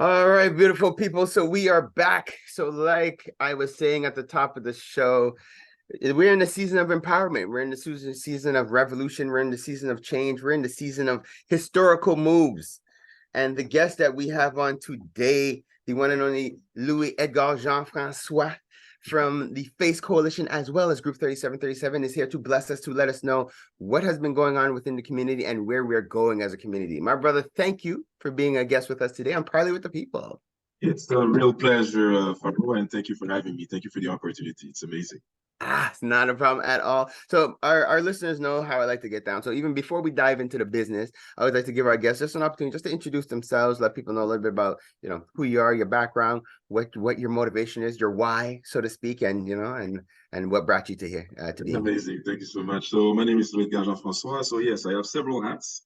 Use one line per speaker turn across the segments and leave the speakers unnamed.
All right, beautiful people. So we are back. So, like I was saying at the top of the show, we're in the season of empowerment. We're in the season of revolution. We're in the season of change. We're in the season of historical moves. And the guest that we have on today, the one and only Louis Edgar Jean-Francois from the F.A.C.E Coalition, as well as Groupe 3737, is here to bless us, to let us know what has been going on within the community and where we're going as a community. My brother, thank you for being a guest with us today. I'm Parley with the People.
It's a real pleasure, Fabio, and thank you for having me. Thank you for the opportunity. It's amazing.
It's not a problem at all. So our listeners know how I like to get down. So even before we dive into the business, I would like to give our guests just an opportunity just to introduce themselves, let people know a little bit about, who you are, your background, what your motivation is, your why, so to speak, and and what brought you to here to be.
Amazing. Thank you so much. So my name is Edgar Jean-Francois. So yes, I have several hats.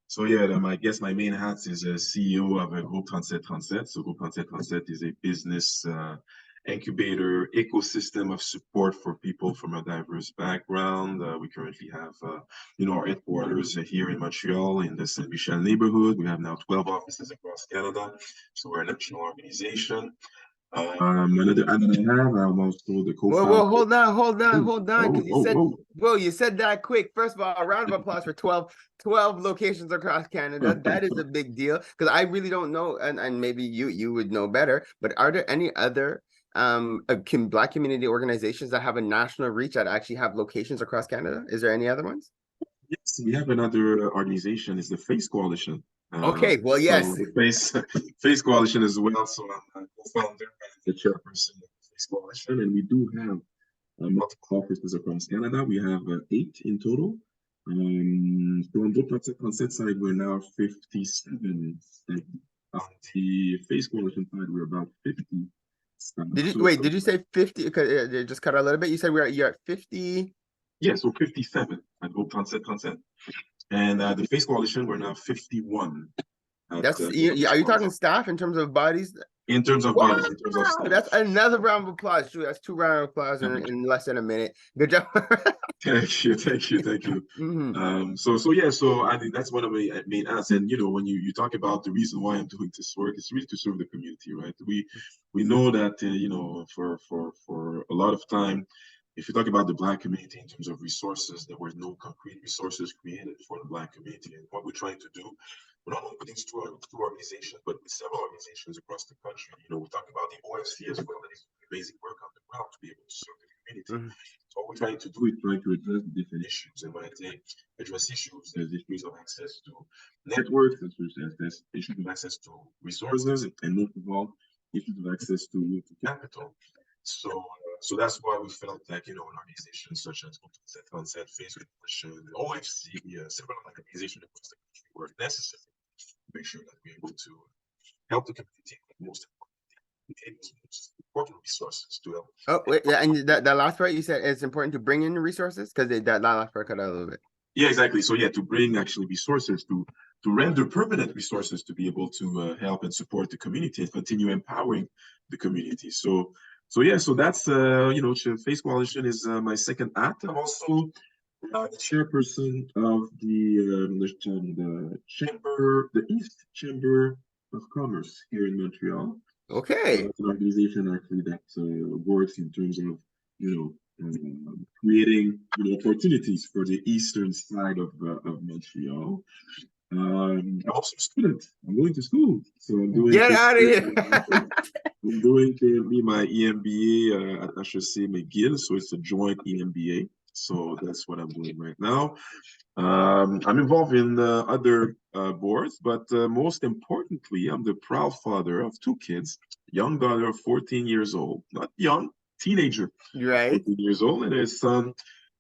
So yeah, I guess my main hat is a CEO of a Groupe 3737. So Groupe 3737 is a business incubator ecosystem of support for people from a diverse background. We currently have, our headquarters here in Montreal in the Saint Michel neighborhood. We have now 12 offices across Canada. So we're a national organization. Another hat that I have, I'm also the
Whoa,
co-founder.
hold on,
Oh,
because
oh, oh.
you said that quick. First of all, a round of applause for 12 locations across Canada. That is a big deal, because I really don't know, and maybe you would know better, but are there any other Black community organizations that have a national reach that actually have locations across Canada? Is there any other ones?
Yes, we have another organization. It's the F.A.C.E Coalition.
Okay, well,
So
yes.
the F.A.C.E Coalition as well. So I'm a co-founder and the chairperson of the F.A.C.E Coalition, and we do have multiple offices across Canada. We have 8 in total. So on the concept side, we're now 57. And on the F.A.C.E Coalition side, we're about 50.
Did you say 50? Because it just cut out a little bit. You said you're at 50.
Yeah, so 57 at Groupe Concept. And the F.A.C.E Coalition, we're now 51 at
Are you talking staff in terms of bodies?
in terms of
Wow,
bodies, in terms of staff.
that's another round of applause. Shoot, that's 2 rounds of applause in less than a minute. Good job.
Thank you. So I think that's one of my main asks. And when you talk about the reason why I'm doing this work, it's really to serve the community, right? We know that for a lot of time, if you talk about the Black community in terms of resources, there were no concrete resources created for the Black community. And what we're trying to do, we're not only with these two organizations, but with several organizations across the country. We talk about the OFC as well, that is amazing work on the ground to be able to serve the community. So what we're trying to do is trying to address the different issues. And when I say address issues, there's issues of access to networks, there's issues of access to resources, and most of all, issues of access to capital. So that's why we felt like, an organization such as Concept, F.A.C.E Coalition, OFC, several organizations across the country were necessary to make sure that we're able to help the community, but most important resources to help.
Oh, wait, yeah, and that last part you said it's important to bring in resources, because that last part cut out a little bit.
Yeah, exactly. So yeah, to bring actually resources to render permanent resources to be able to help and support the community and continue empowering the community. So that's F.A.C.E Coalition is my second act. I'm also the chairperson of the chamber, the East Chamber of Commerce here in Montreal. So
Okay.
that's an organization actually that works in terms of creating opportunities for the eastern side of Montreal. I'm also a student. I'm going to school, so I'm doing.
Get out of here.
I'm doing currently my EMBA at HEC McGill, so it's a joint EMBA. So that's what I'm doing right now. I'm involved in other boards, but most importantly, I'm the proud father of 2 kids, young daughter of 14 years old, not young, teenager,
Right.
14 years old, and a son,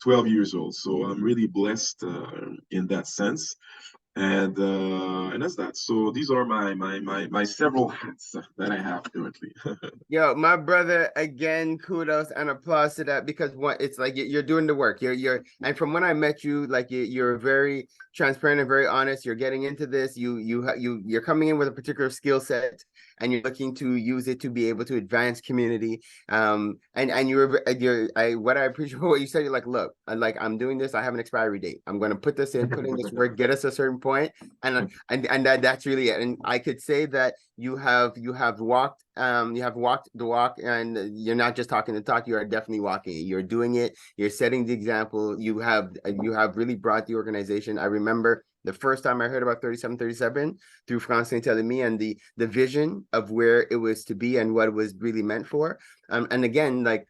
12 years old. So I'm really blessed in that sense. And that's that. So these are my several hats that I have currently.
Yo, my brother, again, kudos and applause to that, because it's like you're doing the work. And from when I met you, like you're very transparent and very honest. You're getting into this. You're coming in with a particular skill set, and you're looking to use it to be able to advance community. And what I appreciate what you said. You're like, look, I'm doing this. I have an expiry date. I'm going to put in this work, get us a certain point, and that's really it. And I could say that you have walked the walk, and you're not just talking the talk. You are definitely walking it. You're doing it. You're setting the example. You have really brought the organization. I remember the first time I heard about 3737 through Francine telling me, and the vision of where it was to be and what it was really meant for. And again, like,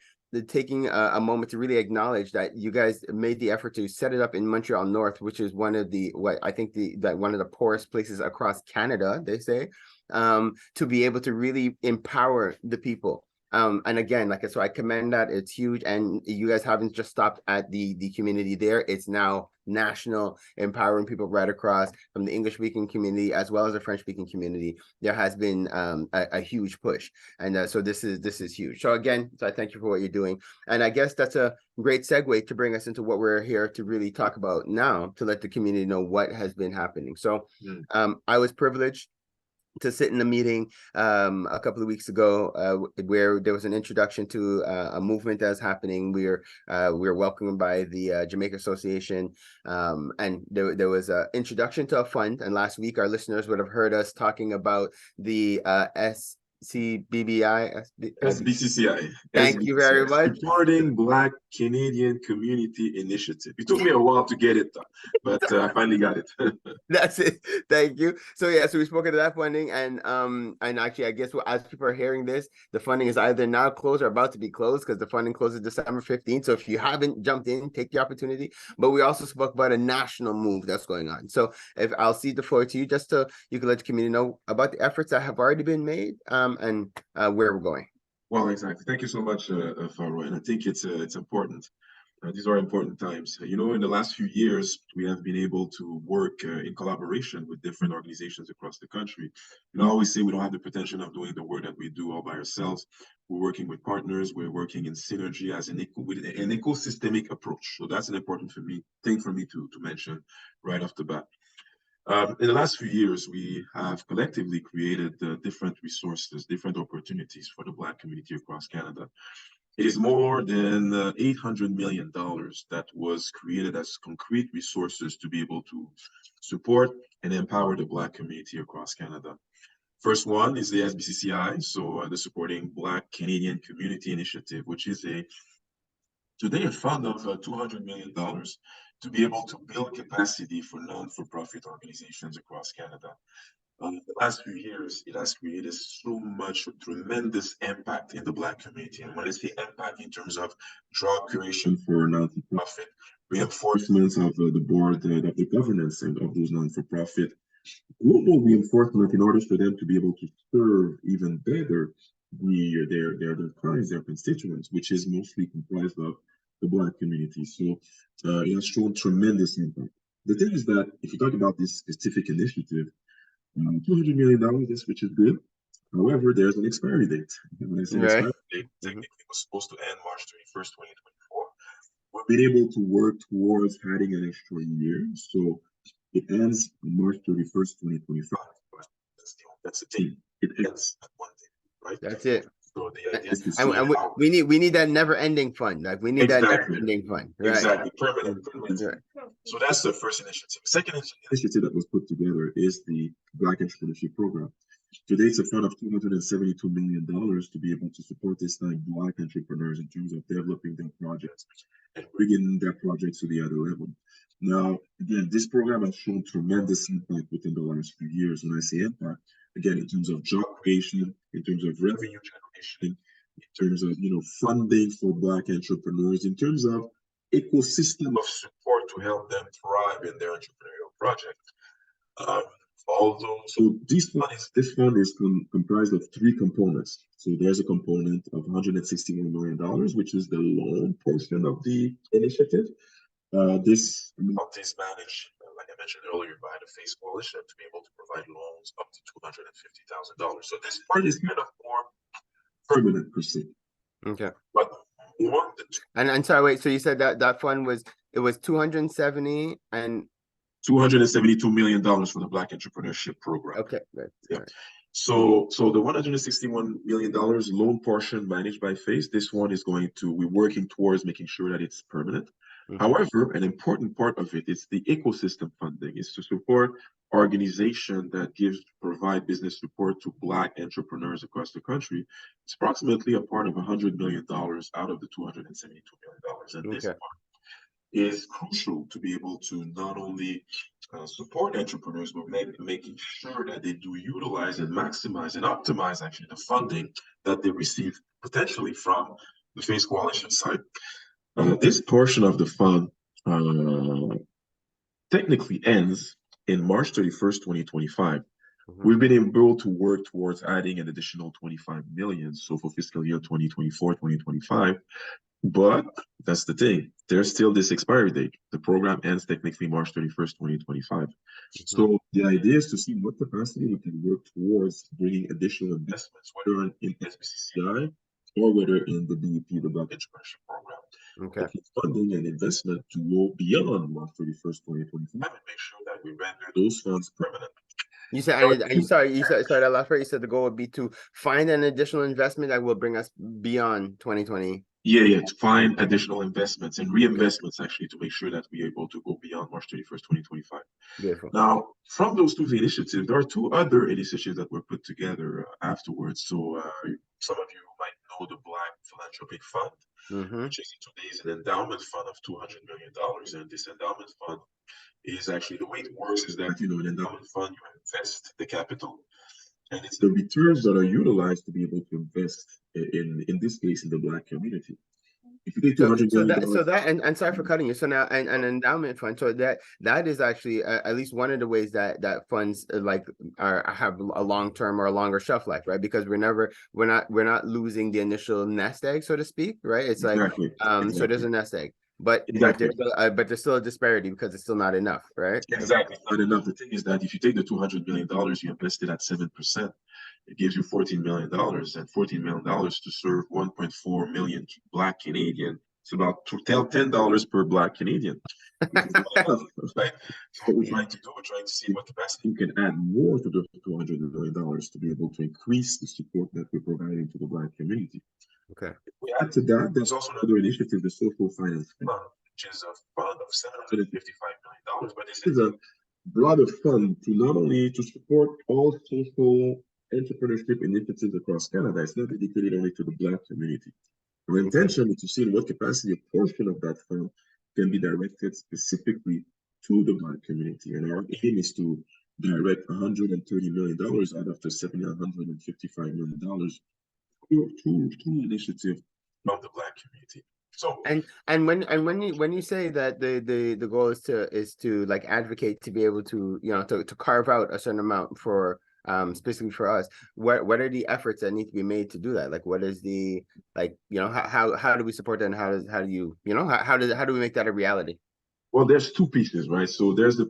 taking a moment to really acknowledge that you guys made the effort to set it up in Montreal North, which is one of the one of the poorest places across Canada, they say, to be able to really empower the people. And again, like, so I commend that. It's huge, and you guys haven't just stopped at the community there. It's now national, empowering people right across from the English speaking community as well as the French speaking community. There has been a huge push, and so this is huge. So again, so I thank you for what you're doing, and I guess that's a great segue to bring us into what we're here to really talk about now, to let the community know what has been happening. So I was privileged to sit in a meeting a couple of weeks ago where there was an introduction to a movement that's happening. We're welcomed by the Jamaica Association, and there was an introduction to a fund. And last week, our listeners would have heard us talking about the
SBCCI.
Thank you very much.
Supporting Black Canadian Community Initiative. It took me a while to get it done, but I finally got it.
That's it. Thank you. So yeah, so we spoke of that funding, and actually, I guess as people are hearing this, the funding is either now closed or about to be closed, because the funding closes December 15th. So if you haven't jumped in, take the opportunity. But we also spoke about a national move that's going on. So if I'll cede the floor to you, just so you can let the community know about the efforts that have already been made, and where we're going.
Well, exactly. Thank you so much, Farouk. And I think it's important. These are important times. You know, in the last few years, we have been able to work in collaboration with different organizations across the country. You know, I always say we don't have the pretension of doing the work that we do all by ourselves. We're working with partners. We're working in synergy as with an ecosystemic approach. So that's an important thing for me to mention right off the bat. In the last few years, we have collectively created different resources, different opportunities for the Black community across Canada. It is more than $800 million that was created as concrete resources to be able to support and empower the Black community across Canada. First one is the SBCCI, so the Supporting Black Canadian Community Initiative, which is today a fund of $200 million to be able to build capacity for non-for-profit organizations across Canada. The last few years, it has created so much tremendous impact in the Black community. And when I say impact in terms of job creation for non-for-profit, reinforcements of the board, of the governance and of those non-for-profit, global reinforcement in order for them to be able to serve even better their clients, their constituents, which is mostly comprised of the Black community. So it has shown tremendous impact. The thing is that if you talk about this specific initiative, $200 million, which is good. However, there's an expiry date. And when I say expiry date, technically was supposed to end March 31st, 2024. We've been able to work towards adding an extra year. So it ends on March 31st, 2025. That's the thing. It ends at one day, right?
That's it.
So the idea is to see
and we need that never-ending fund. Like, we need that never-ending fund. Right?
Exactly. Permanent. Right. So that's the first initiative. The second initiative that was put together is the Black Entrepreneurship Program. Today, it's a fund of $272 million to be able to support this time Black entrepreneurs in terms of developing their projects and bringing their projects to the other level. Now, again, this program has shown tremendous impact within the last few years. When I say impact, again, in terms of job creation, in terms of revenue generation, in terms of funding for Black entrepreneurs, in terms of ecosystem of support to help them thrive in their entrepreneurial project. So this fund is comprised of three components. So there's a component of $161 million, which is the loan portion of the initiative. This amount is managed, like I mentioned earlier, by the F.A.C.E coalition to be able to provide loans up to $250,000. So this part is kind of more permanent per se.
Okay.
But
and sorry, wait. So you said that fund was 270 and
$272 million for the Black Entrepreneurship Program.
Okay, good.
Yeah. Right. So the $161 million loan portion managed by F.A.C E, this one is we're working towards making sure that it's permanent. However, an important part of it is the ecosystem funding, is to support organization that provide business support to Black entrepreneurs across the country. It's approximately a part of $100 million out of the $272 million. And this
Okay.
is crucial to be able to not only support entrepreneurs, but making sure that they do utilize and maximize and optimize actually the funding that they receive potentially from the F.A.C.E coalition side. This portion of the fund technically ends in March 31st, 2025. We've been able to work towards adding an additional 25 million. So for fiscal year 2024, 2025. But that's the thing. There's still this expiry date. The program ends technically March 31st, 2025. So the idea is to see what capacity we can work towards bringing additional investments, whether in SBCCI or whether in the BEP, the Black Entrepreneurship Program.
Okay.
Funding and investment to go beyond March 31st, 2025 and make sure that we render those funds permanent.
You said, and you said that last part. You said the goal would be to find an additional investment that will bring us beyond 2020.
Yeah, to find additional investments and reinvestments actually to make sure that we're able to go beyond March 31st, 2025.
Beautiful.
Now, from those two initiatives, there are two other initiatives that were put together afterwards. So some of you might know the Black Philanthropic Fund, which is today's an endowment fund of $200 million. And this endowment fund is actually, the way it works is that, an endowment fund, you invest the capital, and it's the returns that are utilized to be able to invest in this case in the Black community. If you take $200 million,
and sorry for cutting you. So now an endowment fund. So that is actually at least one of the ways that funds have a long term or a longer shelf life, right? Because we're not losing the initial nest egg, so to speak, right? It's
exactly.
So there's a nest egg. But there's still a disparity because it's still not enough, right?
Exactly, not enough. The thing is that if you take the $200 million, you invested at 7%, it gives you $14 million, and $14 million to serve 1.4 million Black Canadian. It's about $10 per Black Canadian. Right? So what we're trying to do, we're trying to see what capacity we can add more to the $200 million to be able to increase the support that we're providing to the Black community.
Okay.
If we add to that, there's also another initiative, the Social Finance Fund, which is a fund of $755 million. But this is a broader fund to not only to support all social entrepreneurship initiatives across Canada. It's not dedicated only to the Black community. Our intention is to see in what capacity a portion of that fund can be directed specifically to the Black community. And our aim is to direct $130 million out of the $755 million to initiative of the Black community. So
when you say that the goal is to like advocate to be able to to carve out a certain amount for specifically for us, what are the efforts that need to be made to do that? Like what is the how do we support that, and how do you how do we make that a reality?
Well, there's two pieces, right? So there's the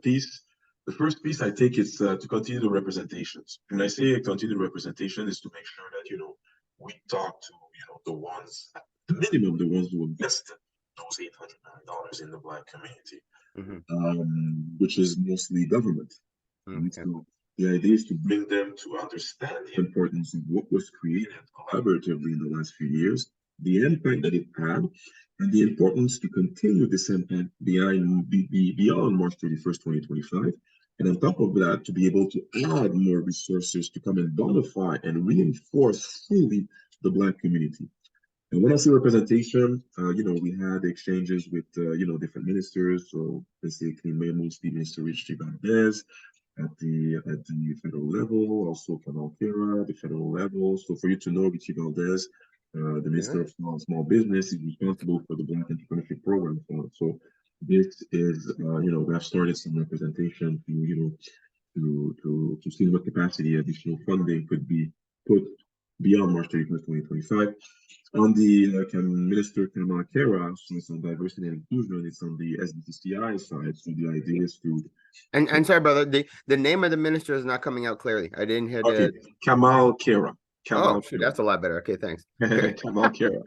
first piece I think is to continue the representations. When I say continue the representation, is to make sure that we talk to the ones, at the minimum, the ones who invested those $800 million in the Black community, which is mostly government. So the idea is to bring them to understand the importance of what was created collaboratively in the last few years, the impact that it had, and the importance to continue this impact beyond March 31st, 2025. And on top of that, to be able to add more resources to come and bonify and reinforce fully the Black community. And when I say representation, we had exchanges with, different ministers. So let's say mostly Minister Richie Valdez at the federal level, also Kamal Kira, the federal level. So for you to know, Richie Valdez, the Minister of Small Business, is responsible for the Black Entrepreneurship Program. So this is, we have started some representation to see what capacity additional funding could be put beyond March 31st, 2025. On the Minister Kamal Kera, so it's on diversity and inclusion, it's on the SBCCI side. So the idea is to
and sorry, brother, the name of the minister is not coming out clearly. I didn't hear the
Kamal Kera.
Oh, shoot, that's a lot better. Okay, thanks.
Kamal Kera.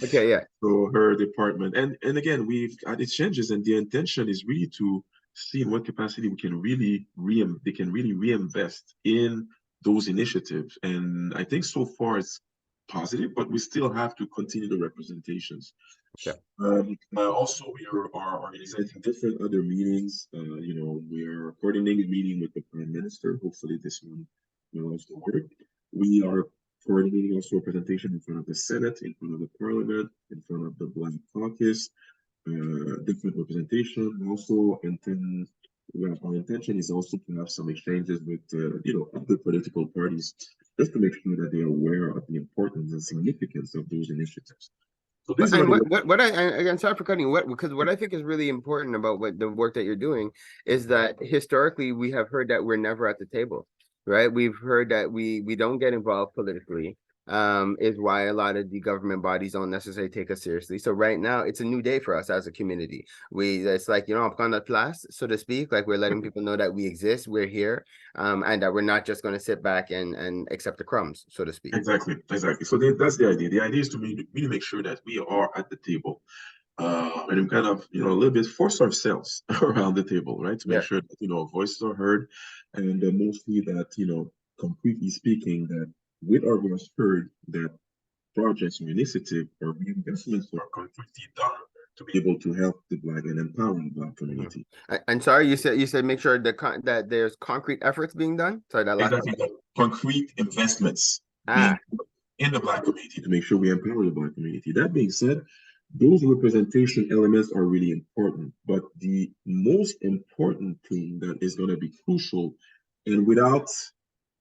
Okay, yeah.
So her department, and again, we've had exchanges, and the intention is really to see in what capacity we can really reinvest in those initiatives. And I think so far it's positive, but we still have to continue the representations.
Okay.
Also, we are organizing different other meetings. We are coordinating a meeting with the Prime Minister. Hopefully, this one will also work. We are coordinating also a presentation in front of the Senate, in front of the Parliament, in front of the Black Caucus, different representation. Also, our intention is also to have some exchanges with, other political parties, just to make sure that they are aware of the importance and significance of those initiatives. So this is
And
what
again, sorry for cutting you, because what I think is really important about what the work that you're doing is that historically we have heard that we're never at the table, right? We've heard that we don't get involved politically, is why a lot of the government bodies don't necessarily take us seriously. So right now it's a new day for us as a community. It's like, on the place, so to speak, like we're letting people know that we exist, we're here, and that we're not just going to sit back and accept the crumbs, so to speak.
exactly. So that's the idea. The idea is to really make sure that we are at the table, and kind of a little bit force ourselves around the table, right, to make
Yeah.
sure that voices are heard, and mostly that concretely speaking, that with our voice heard, that projects or initiative or reinvestments are concretely done to be able to help the Black and empower the Black community.
And sorry, you said make sure that there's concrete efforts being done. Sorry, that last.
Exactly, that concrete investments being
Ah,
in the Black community to make sure we empower the Black community. That being said, those representation elements are really important, but the most important thing that is going to be crucial, and without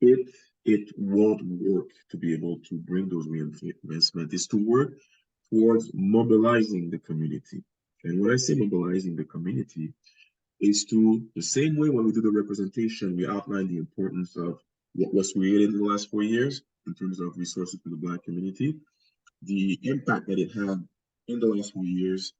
it, it won't work to be able to bring those reinvestment, is to work towards mobilizing the community. And when I say mobilizing the community, is to the same way when we do the representation, we outline the importance of what was created in the last 4 years in terms of resources for the Black community, the impact that it had in the last 4 years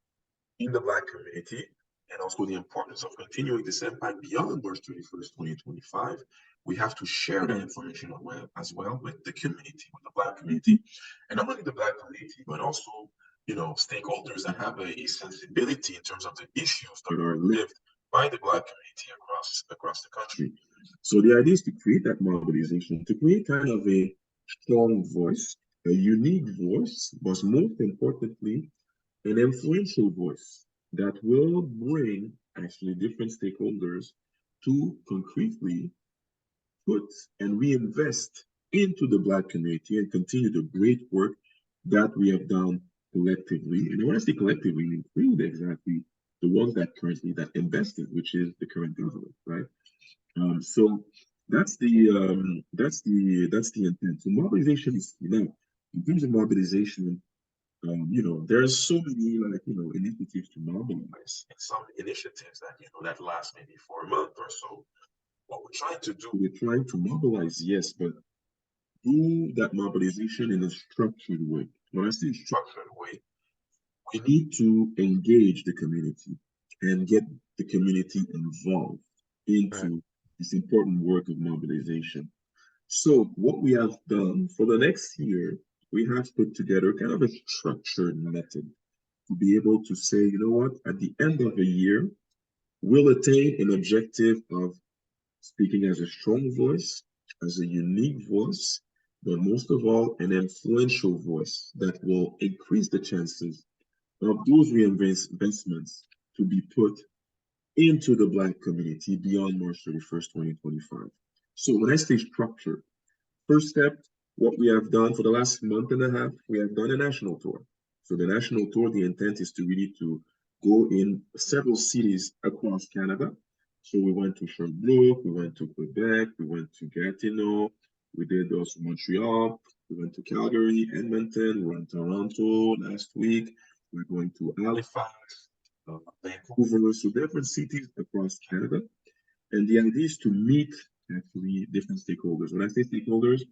in the Black community, and also the importance of continuing this impact beyond March 31st, 2025. We have to share that information as well with the community, with the Black community, and not only the Black community, but also stakeholders that have a sensibility in terms of the issues that are lived by the Black community across the country. So the idea is to create that mobilization, to create kind of a strong voice, a unique voice, but most importantly, an influential voice that will bring actually different stakeholders to concretely put and reinvest into the Black community and continue the great work that we have done collectively. And when I say collectively, include exactly the ones that currently that invested, which is the current government, right? So that's the intent. So mobilization is now in terms of mobilization. There's so many initiatives to mobilize, and some initiatives that last maybe for a month or so. What we're trying to do, we're trying to mobilize, yes, but do that mobilization in a structured way. When I say structured way, we need to engage the community and get the community involved
right.
into this important work of mobilization. So what we have done for the next year, we have put together kind of a structured method to be able to say, you know what, at the end of the year, we'll attain an objective of speaking as a strong voice, as a unique voice, but most of all, an influential voice that will increase the chances of those reinvestments to be put into the Black community beyond March 31st, 2025. So when I say structure, first step, what we have done for the last month and a half, we have done a national tour. So the national tour, the intent is to really to go in several cities across Canada. So we went to Sherbrooke, we went to Quebec, we went to Gatineau, we did also Montreal, we went to Calgary, Edmonton, we went to Toronto last week. We're going to Halifax, Vancouver, so different cities across Canada. And the idea is to meet actually different stakeholders. When I say stakeholders,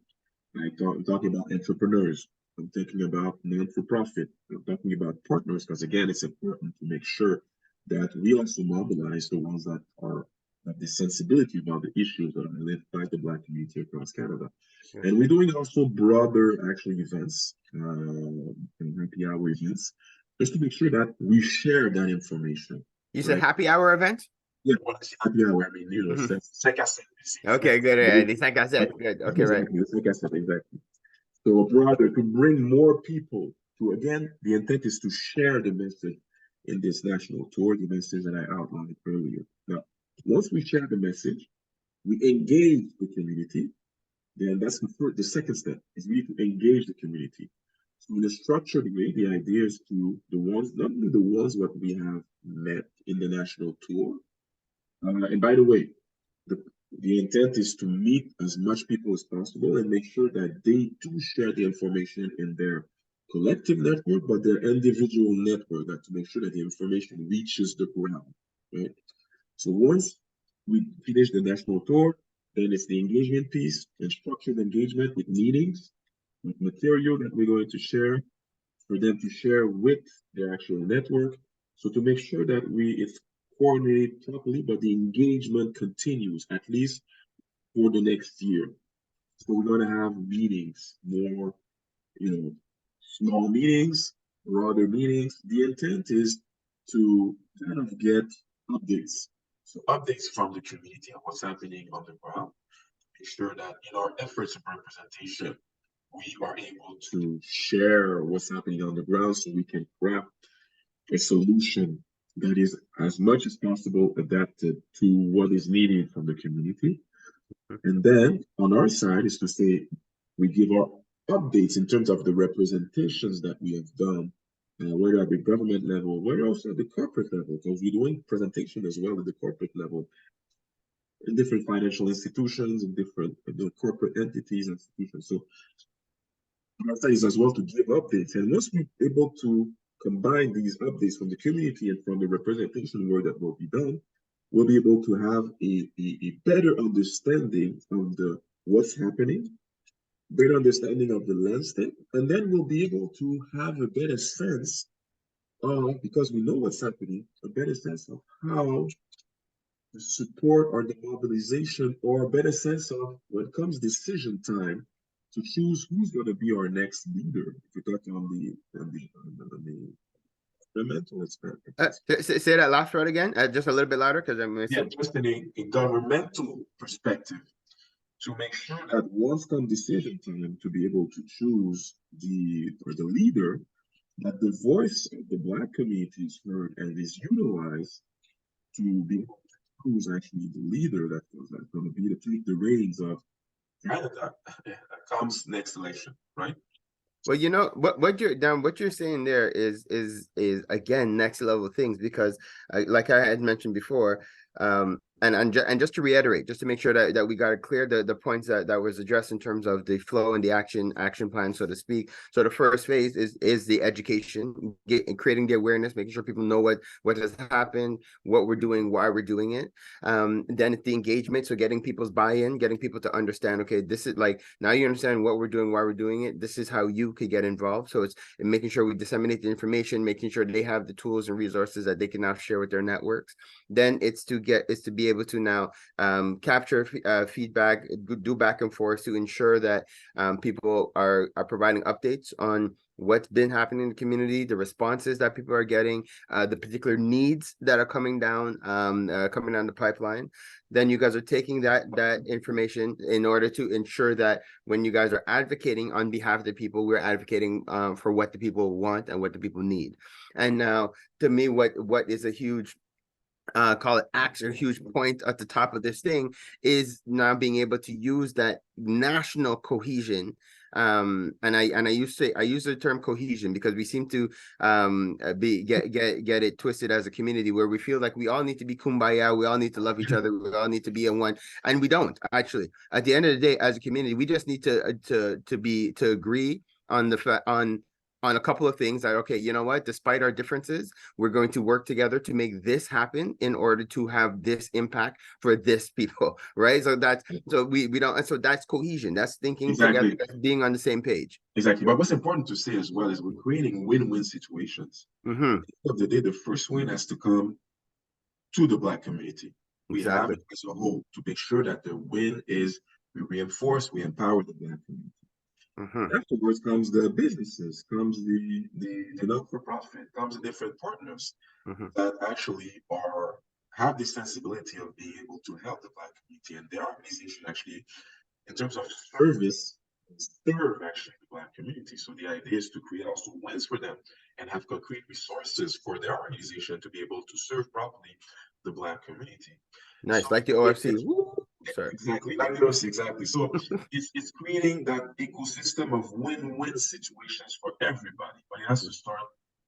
I'm talking about entrepreneurs. I'm thinking about non-for-profit. I'm talking about partners, because again, it's important to make sure that we also mobilize the ones that are have the sensibility about the issues that are lived by the Black community across Canada.
Yeah.
And we're doing also broader actually events and happy hour events, just to make sure that we share that information.
You said
Right?
happy hour event?
Yeah, when I say happy hour, I mean,
Mhm.
it's like I said,
Okay, good. It's like I said, good. Okay, right.
exactly, it's like I said, exactly. So broader to bring more people again, the intent is to share the message in this national tour, the message that I outlined earlier. Now, once we share the message, we engage the community, then that's the second step is we need to engage the community. So in a structured way, the idea is to the ones, not only the ones what we have met in the national tour. And by the way, the, the intent is to meet as much people as possible and make sure that they do share the information in their collective network, but their individual network, that to make sure that the information reaches the ground, right? So once we finish the national tour, then it's the engagement piece and structured engagement with meetings, with material that we're going to share for them to share with their actual network. So to make sure that it's coordinated properly, but the engagement continues at least for the next year. So we're going to have meetings, more, small meetings, broader meetings. The intent is to kind of get updates. So updates from the community on what's happening on the ground. Make sure that in our efforts of representation, we are able to share what's happening on the ground so we can craft a solution that is as much as possible adapted to what is needed from the community. And then on our side is to say we give our updates in terms of the representations that we have done, whether at the government level, whether also at the corporate level, because we're doing presentation as well at the corporate level in different financial institutions and different corporate entities and institutions. So our side is as well to give updates. And once we're able to combine these updates from the community and from the representation work that will be done, we'll be able to have a better understanding of what's happening, better understanding of the landscape, and then we'll be able to have a better sense of, because we know what's happening, a better sense of how the support or the mobilization, or a better sense of when comes decision time to choose who's going to be our next leader. If you're talking on the governmental aspect.
Say that last word again, just a little bit louder, because I'm missing.
Yeah, just in a governmental perspective, to make sure that once come decision time to be able to choose the leader, that the voice of the Black community is heard and is utilized to be able to choose actually the leader that's going to be to take the reins of Canada that comes next election, right?
Well, you know what you're saying there is again next level things, because like I had mentioned before, and just to reiterate, just to make sure that we got it clear, the points that was addressed in terms of the flow and the action plan, so to speak. So the first phase is the education, creating the awareness, making sure people know what has happened, what we're doing, why we're doing it. Then it's the engagement, so getting people's buy-in, getting people to understand, okay, this is like, now you understand what we're doing, why we're doing it, this is how you could get involved. So it's making sure we disseminate the information, making sure they have the tools and resources that they can now share with their networks. Then it's to be able to now capture feedback, do back and forth to ensure that people are providing updates on what's been happening in the community, the responses that people are getting, the particular needs that are coming down the pipeline. Then you guys are taking that information in order to ensure that when you guys are advocating on behalf of the people, we're advocating for what the people want and what the people need. And now, to me, what is a huge call it axe, or huge point at the top of this thing, is now being able to use that national cohesion. And I use the term cohesion because we seem to get it twisted as a community, where we feel like we all need to be kumbaya, we all need to love each other, we all need to be in one, and we don't. Actually, at the end of the day, as a community, we just need to agree on on a couple of things, that, okay, you know what, despite our differences, we're going to work together to make this happen in order to have this impact for this people, right? So we don't, and so that's cohesion, that's thinking
Exactly.
together, that's being on the same page.
Exactly. But what's important to say as well is we're creating win-win situations.
Mm-hmm.
At the end of the day, the first win has to come to the Black community. We have
Exactly.
it as a whole to make sure that the win is we reinforce, we empower the Black community.
Mm-hmm.
Afterwards comes the businesses, comes the not-for-profit, comes the different partners
Mm-hmm.
that actually have the sensibility of being able to help the Black community, and their organization actually, in terms of service, serve actually the Black community. So the idea is to create also wins for them and have concrete resources for their organization to be able to serve properly the Black community. So
Nice, like the OFC. Woo! Sorry.
exactly, like the OFC, exactly. So it's creating that ecosystem of win-win situations for everybody, but it has to start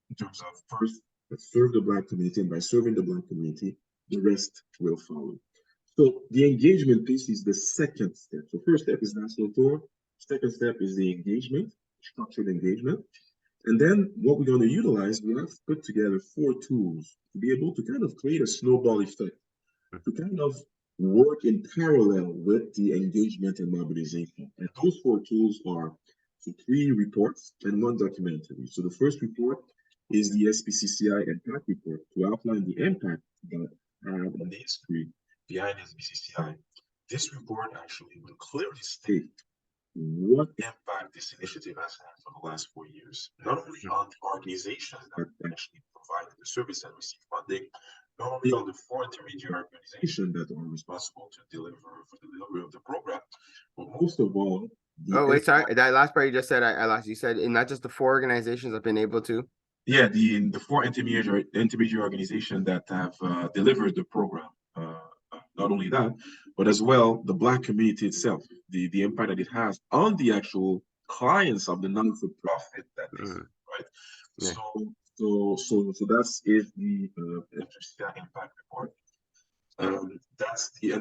in terms of first, let's serve the Black community, and by serving the Black community, the rest will follow. So the engagement piece is the second step. So first step is national tour. Second step is the engagement, structured engagement. And then what we're going to utilize, we have put together 4 tools to be able to kind of create a snowball effect, to kind of work in parallel with the engagement and mobilization. And those 4 tools are, so 3 reports and 1 documentary. So the first report is the SPCCI impact report to outline the impact that had on the history behind SBCCI. This report actually will clearly state what impact this initiative has had for the last 4 years, not only on the organizations that actually provided the service and received funding, not only on the 4 intermediate organizations that are responsible to deliver for the delivery of the program, but most of all,
Oh, wait, sorry. That last part you just said, I lost. You said, and not just the 4 organizations have been able to.
Yeah, the 4 intermediate organizations that have delivered the program. Not only that, but as well the Black community itself, the impact that it has on the actual clients of the non-for-profit that they serve, right?
Yeah.
So that's is the FCI impact report. And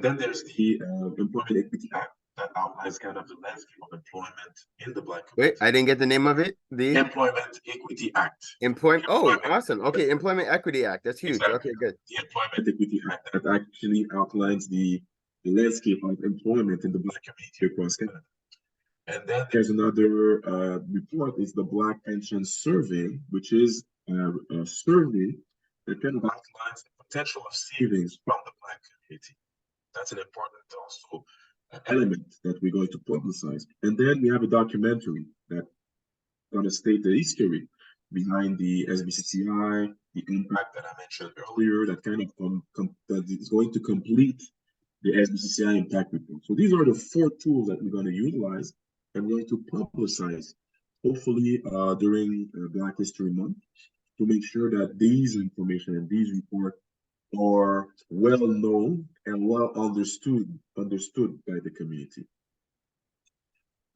then there's the Employment Equity Act that outlines kind of the landscape of employment in the Black
Wait,
community.
I didn't get the name of it. The
Employment Equity Act.
Employment. Oh, awesome. Okay, Employment Equity Act. That's huge.
Exactly.
Okay, good.
The Employment Equity Act that actually outlines the landscape of employment in the Black community across Canada. And then there's another report, is the Black Pension Survey, which is a survey that kind of outlines the potential of savings from the Black community. That's an important also element that we're going to publicize. And then we have a documentary that going to state the history behind the SBCCI, the impact that I mentioned earlier, that kind of that is going to complete the SBCCI impact report. So these are the 4 tools that we're going to utilize and we're going to publicize, hopefully during Black History Month, to make sure that these information and these reports are well known and well understood by the community.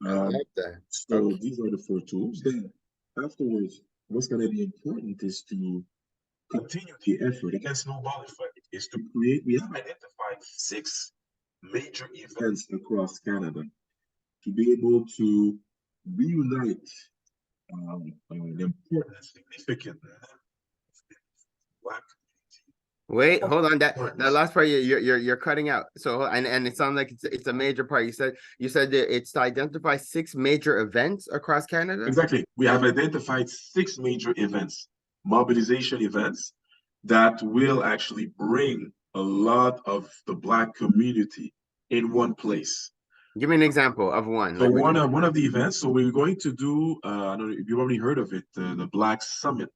I like that.
So
Okay.
these are the 4 tools. Then afterwards, what's going to be important is to continue the effort against snowball effect, is to create, we have identified 6 major events across Canada to be able to reunite an important and significant Black
Wait, hold on. That last part you're cutting out. So and it sounds like it's a major part. You said that it's to identify 6 major events across Canada.
Exactly. We have identified 6 major events, mobilization events that will actually bring a lot of the Black community in one place.
Give me an example of one.
So one of the events. So we're going to do. I don't know if you've already heard of it, the Black Summit,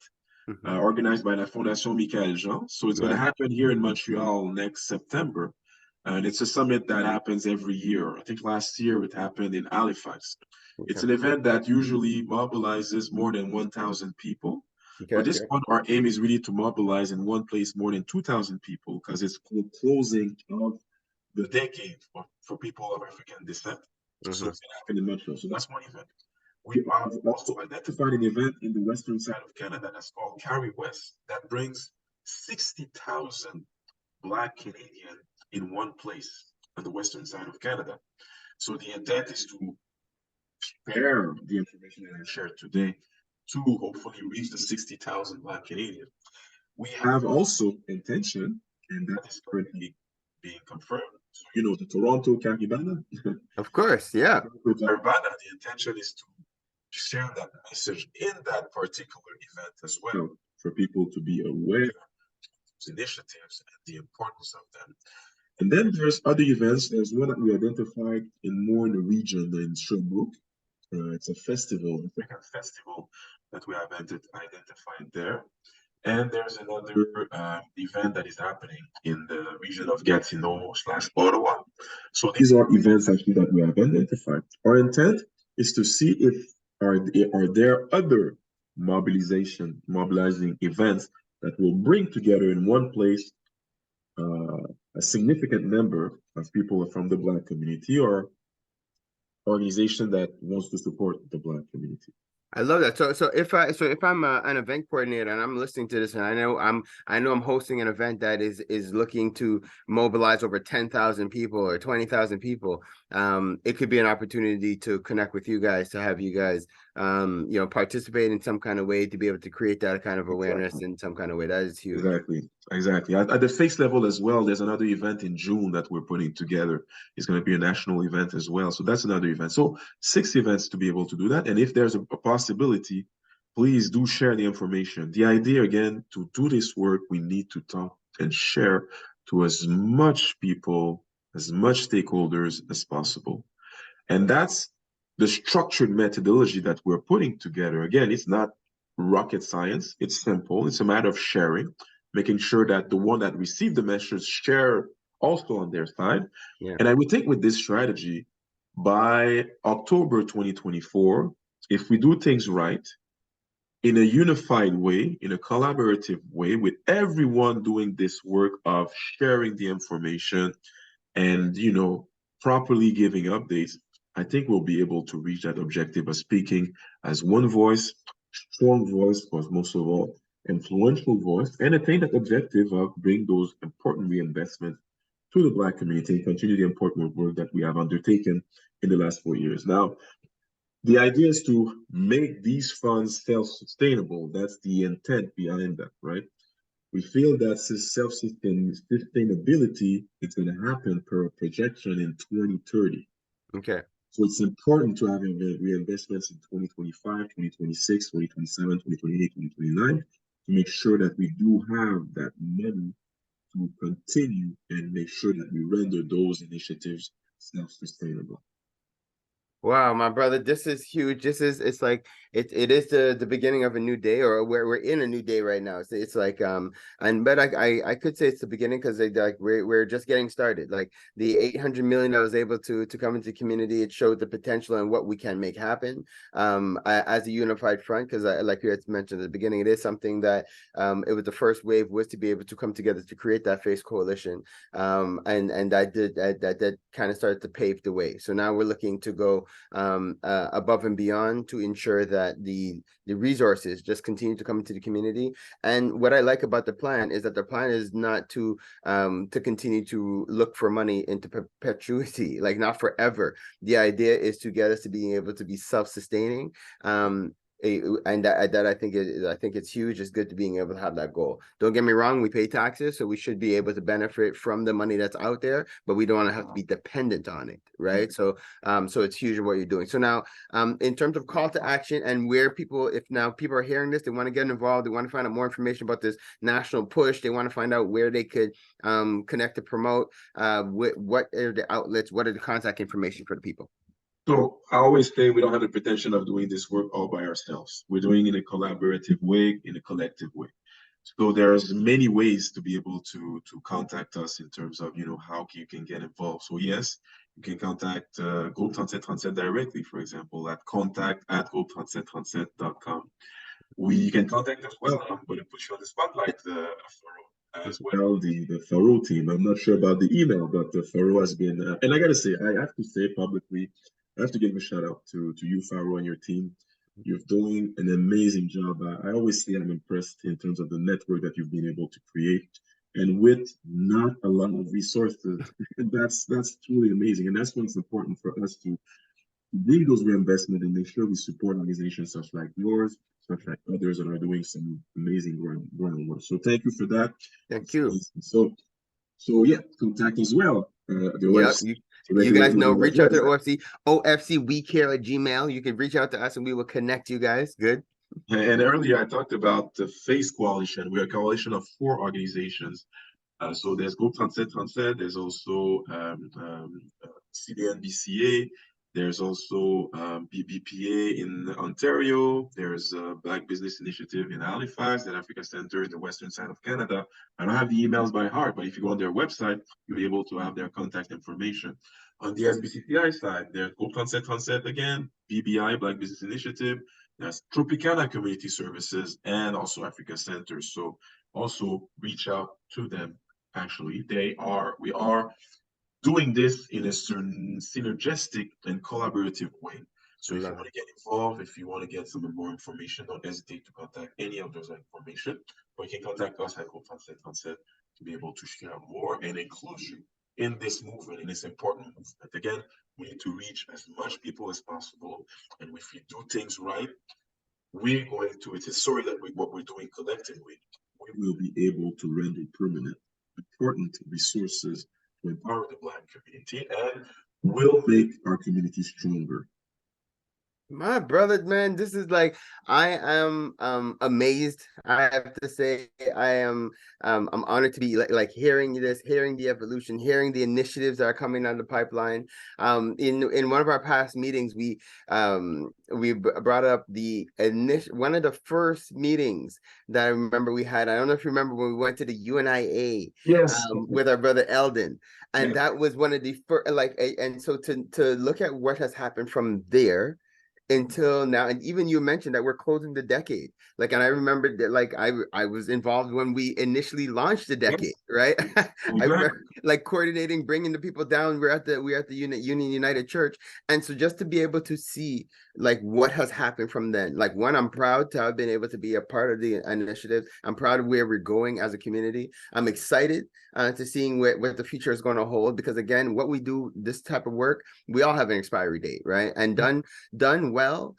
organized by la Fondation Michael Jean. So it's going to happen here in Montreal next September, and it's a summit that happens every year. I think last year it happened in Halifax. It's an event that usually mobilizes more than 1,000 people. But this one, our aim is really to mobilize in one place more than 2,000 people, because it's closing of the decade for people of African descent. So it's going to happen in Montreal. So that's one event. We have also identified an event in the western side of Canada that's called Carry West that brings 60,000 Black Canadians in one place on the western side of Canada. So the intent is to share the information that I shared today to hopefully reach the 60,000 Black Canadians. We have also intention, and that is currently being confirmed. So, the Toronto Caribana.
Of course, yeah.
Caribana, the intention is to share that message in that particular event as well, for people to be aware of those initiatives and the importance of them. And then there's other events. There's one that we identified in the region in Sherbrooke. It's a festival, African festival that we have identified there. And there's another event that is happening in the region of Gatineau / Ottawa. So these are events actually that we have identified. Our intent is to see if are there other mobilizing events that will bring together in one place a significant number of people from the Black community or organization that wants to support the Black community.
I love that. So if I'm an event coordinator and I'm listening to this, and I know I'm hosting an event that is looking to mobilize over 10,000 people or 20,000 people, it could be an opportunity to connect with you guys, to have you guys participate in some kind of way, to be able to create that kind of awareness
Exactly.
in some kind of way. That is huge.
Exactly. At the F.A.C.E level as well, there's another event in June that we're putting together. It's going to be a national event as well. So that's another event. So 6 events to be able to do that. And if there's a possibility, please do share the information. The idea, again, to do this work, we need to talk and share to as much people, as much stakeholders as possible. And that's the structured methodology that we're putting together. Again, it's not rocket science. It's simple. It's a matter of sharing, making sure that the one that received the message share also on their side.
Yeah.
And I would think with this strategy, by October 2024, if we do things right, in a unified way, in a collaborative way, with everyone doing this work of sharing the information and, properly giving updates, I think we'll be able to reach that objective of speaking as one voice, strong voice, but most of all, influential voice, and attain that objective of bring those important reinvestments to the Black community and continue the important work that we have undertaken in the last 4 years. Now, the idea is to make these funds self-sustainable. That's the intent behind that, right? We feel that self-sustainability is going to happen per projection in 2030.
Okay.
So it's important to have reinvestments in 2025, 2026, 2027, 2028, 2029 to make sure that we do have that money to continue and make sure that we render those initiatives self-sustainable.
Wow, my brother, this is huge. It's like it is the beginning of a new day, or we're in a new day right now. It's like but I could say it's the beginning because like we're just getting started. Like the 800 million that was able to come into the community, it showed the potential and what we can make happen as a unified front. Because like you had mentioned at the beginning, it is something that it was the first wave was to be able to come together to create that F.A.C.E coalition. And that kind of started to pave the way. So now we're looking to go above and beyond to ensure that the resources just continue to come into the community. And what I like about the plan is that the plan is not to continue to look for money into perpetuity, like not forever. The idea is to get us to being able to be self-sustaining. And that I think it's huge. It's good to being able to have that goal. Don't get me wrong, we pay taxes, so we should be able to benefit from the money that's out there, but we don't want to have to be dependent on it, right? So it's huge in what you're doing. So now in terms of call to action and where people, if now people are hearing this, they want to get involved, they want to find out more information about this national push, they want to find out where they could connect to promote, what are the outlets, what are the contact information for the people?
So I always say we don't have the pretension of doing this work all by ourselves. We're doing it in a collaborative way, in a collective way. So there's many ways to be able to contact us in terms of how you can get involved. So yes, you can contact Groupe 3737 directly, for example, at contact@groupe3737.com. We can contact as well. I'm going to put you on the spotlight, as well, the F.A.C.E team. I'm not sure about the email, but the F.A.C.E has been, and I got to say, I have to say publicly, I have to give a shout out to you, F.A.C.E, and your team. You're doing an amazing job. I always say I'm impressed in terms of the network that you've been able to create, and with not a lot of resources. That's truly amazing, and that's what's important for us to bring those reinvestment and make sure we support organizations such like yours, such like others that are doing some amazing groundwork. So thank you for that.
Thank you.
So yeah, contact as well. The
Yep.
website.
You guys know, reach out to the OFC we care at Gmail. You can reach out to us and we will connect you guys. Good.
And earlier I talked about the F.A.C.E coalition. We're a coalition of 4 organizations. So there's Groupe 3737, there's also CDNBCA, there's also BBPA in Ontario, there's Black Business Initiative in Halifax, the Africa Center in the western side of Canada. I don't have the emails by heart, but if you go on their website, you'll be able to have their contact information. On the SBCTI side, there's Groupe 37 again, BBI, Black Business Initiative, there's Tropicana Community Services, and also Africa Center. So also reach out to them. Actually, we are doing this in a certain synergistic and collaborative way. So if you
Love
want to get involved, if you want to get some more information, don't hesitate to contact any of those information, or you can contact us at Groupe 37 to be able to share more and include you in this movement, in this important movement. Again, we need to reach as much people as possible. And if we do things right, we're going to, it is sorry that what we're doing collectively, we will be able to render permanent important resources to empower the Black community and will make our community stronger.
My brother, man, this is like I am amazed. I have to say I'm honored to be like hearing this, hearing the evolution, hearing the initiatives that are coming down the pipeline. In one of our past meetings, we brought up the initial one of the first meetings that I remember we had. I don't know if you remember when we went to the UNIA
Yes.
with our brother Eldon. And
Yes.
that was one of the first and so to look at what has happened from there until now, and even you mentioned that we're closing the decade, like, and I remember that, like, I was involved when we initially launched the decade,
Yes.
right? I remember
Exactly.
like coordinating, bringing the people down. We're at the Union United Church, and so just to be able to see like what has happened from then, like, one, I'm proud to have been able to be a part of the initiative. I'm proud of where we're going as a community. I'm excited to seeing what the future is going to hold, because again, what we do, this type of work, we all have an expiry date, right? And done well,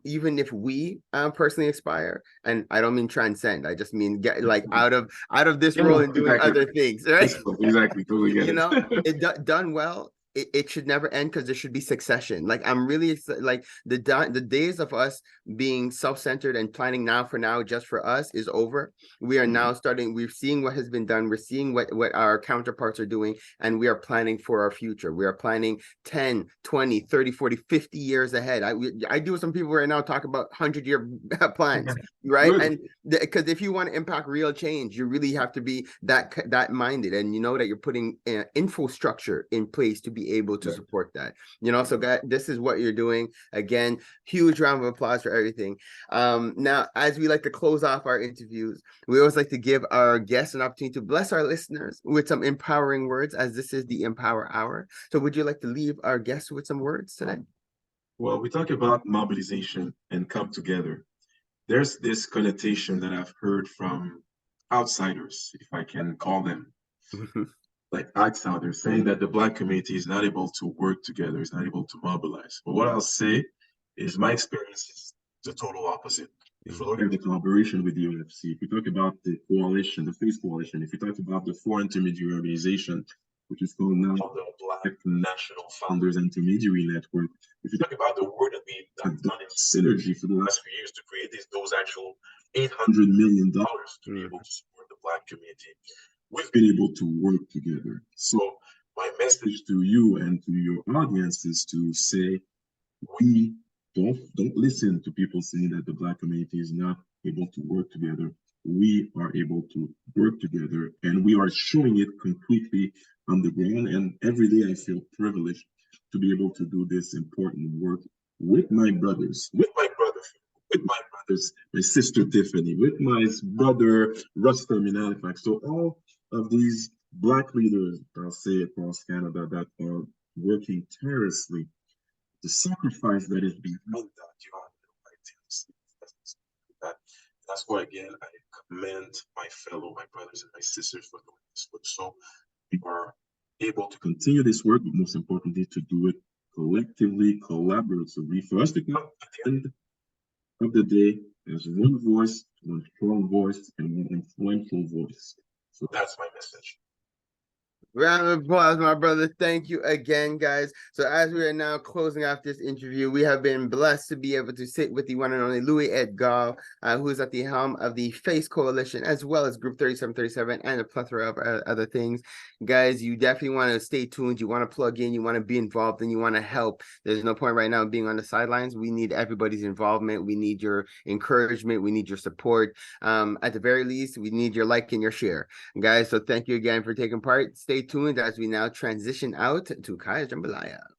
even if we personally expire, and I don't mean transcend, I just mean get like out of this
Yeah,
role and doing
exactly.
other things, right?
Exactly. Totally get
You know,
it.
done well, it should never end, because there should be succession. Like, I'm really like the days of us being self-centered and planning now for now just for us is over. We are now starting, we're seeing what has been done, we're seeing what our counterparts are doing, and we are planning for our future. We are planning 10, 20, 30, 40, 50 years ahead. I do with some people right now talk about 100-year plans, right?
Good.
And because if you want to impact real change, you really have to be that minded, and you know that you're putting infrastructure in place to be able to support that. You know, so this is what you're doing. Again, huge round of applause for everything. Now, as we like to close off our interviews, we always like to give our guests an opportunity to bless our listeners with some empowering words, as this is the Empower Hour. So would you like to leave our guests with some words today?
Well, we talk about mobilization and come together. There's this connotation that I've heard from outsiders, if I can call them, like outsiders, saying that the Black community is not able to work together, is not able to mobilize. But what I'll say is my experience is the total opposite. If we look at the collaboration with the UFC, if we talk about the coalition, the F.A.C.E coalition, if we talk about the four intermediary organization, which is called now the Black National Founders Intermediary Network, if you talk about the work that we have done in synergy for the last few years to create those actual $800 million to be able to support the Black community, we've been able to work together. So my message to you and to your audience is to say, we don't listen to people saying that the Black community is not able to work together. We are able to work together, and we are showing it concretely on the ground. And every day I feel privileged to be able to do this important work with my brothers, my sister Tiffany, with my brother Rustam in Halifax. So all of these Black leaders, I'll say across Canada, that are working tirelessly, the sacrifice that is behind that, you have no idea. That's why, again, I commend my brothers and my sisters for doing this work. So we are able to continue this work, but most importantly, to do it collectively, collaboratively, for us to come at the end of the day as one voice, one strong voice, and one influential voice. So that's my message.
Round of applause, my brother. Thank you again, guys. So as we are now closing off this interview, we have been blessed to be able to sit with the one and only Louis Edgar, who is at the helm of the F.A.C.E Coalition, as well as Groupe 37 and a plethora of other things. Guys, you definitely want to stay tuned. You want to plug in. You want to be involved, and you want to help. There's no point right now being on the sidelines. We need everybody's involvement. We need your encouragement. We need your support. At the very least, we need your like and your share, guys. So thank you again for taking part. Stay tuned as we now transition out to Kaya Jambalaya.